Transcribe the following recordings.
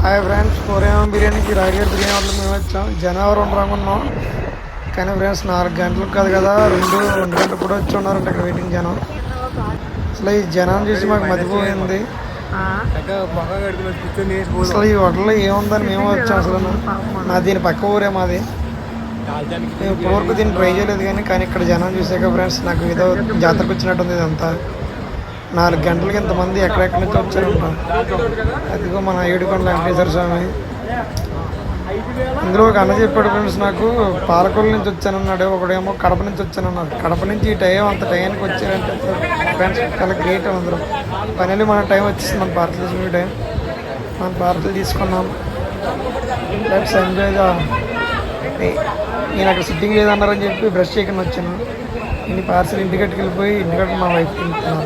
Hi friends, కోరేమో బిర్యానీకి రాయగర్ బిర్యానీ వాళ్ళు మేము వచ్చాం. జనవరి అనుకున్నాం కానీ ఫ్రెండ్స్ 4 గంటలకు కాదు కదా, 2 గంటలు కూడా వచ్చి ఉన్నారంటే ఇక్కడ వెయిటింగ్ జనం. అసలు ఈ జనం చూసి మాకు మతిపోయింది. అసలు ఈ హోటల్లో ఏముందని మేము వచ్చాం. అసలు నా దీని పక్క ఊరే మాది. మేము ఇప్పటివరకు దీన్ని ట్రై చేయలేదు కానీ ఇక్కడ జనం చూసాక ఫ్రెండ్స్ నాకు ఏదో జాతరకు వచ్చినట్టుంది. ఇదంతా 4 గంటలకి ఇంతమంది ఎక్కడెక్కడి నుంచి వచ్చారు ఉంటాం. అదిగో మన ఏడుకొండ వెంకటేశ్వర స్వామి. ఇందులో ఒక అన్న చెప్పాడు ఫ్రెండ్స్, నాకు పాలకొల్లు నుంచి వచ్చానన్నాడు, ఒకడేమో కడప నుంచి వచ్చానన్నాడు. కడప నుంచి ఈ టైం అంత టైంకి వచ్చారంటే ఫ్రెండ్స్ చాలా గ్రేట్. అందరూ పని మన టైం వచ్చేసింది. మన పార్సల్ తీసుకునే టైం. మన పార్సల్ తీసుకున్నాం. Let's enjoy the. నేను అక్కడ సిట్టింగ్ లేదన్నారని చెప్పి బ్రష్ చేయకుండా వచ్చాను. నేను పార్సల్ ఇంటికట్టుకు వెళ్ళిపోయి ఇంటికట్టు మా వైఫ్ తింటున్నాను.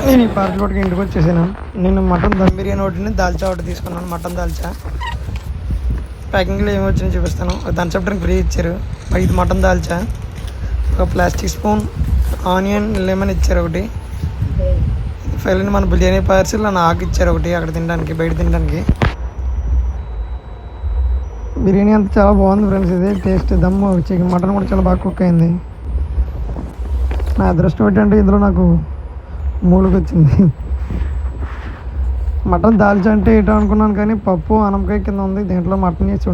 నేను ఈ పార్సల్ ఒకటి ఇంటికి వచ్చేసాను. నేను మటన్ దమ్ బిర్యానీ ఒకటి, దాల్చా ఒకటి తీసుకున్నాను. మటన్ దాల్చా ప్యాకింగ్లో ఏమి వచ్చినాయో చూపిస్తాను. థమ్స్ అప్ డ్రింక్ ఫ్రీ ఇచ్చారు. 5 మటన్ దాల్చా, ఒక ప్లాస్టిక్ స్పూన్, ఆనియన్, లెమన్ ఇచ్చారు ఒకటి. ఫైనల్ మన బిర్యానీ పార్సల్ నన్ను ఆకు ఇచ్చారు ఒకటి, అక్కడ తినడానికి, బయట తినడానికి. బిర్యానీ అంతా చాలా బాగుంది ఫ్రెండ్స్. ఇది టేస్ట్ దమ్ చికెన్ మటన్ కూడా చాలా బాగా కుక్ అయింది. నా అదృష్టం ఏంటంటే ఇందులో నాకు 3కి వచ్చింది. మటన్ దాల్చా అంటే ఏంటో అనుకున్నాను కానీ పప్పు అనంకాయ కింద ఉంది. దీంట్లో మటన్ చేసి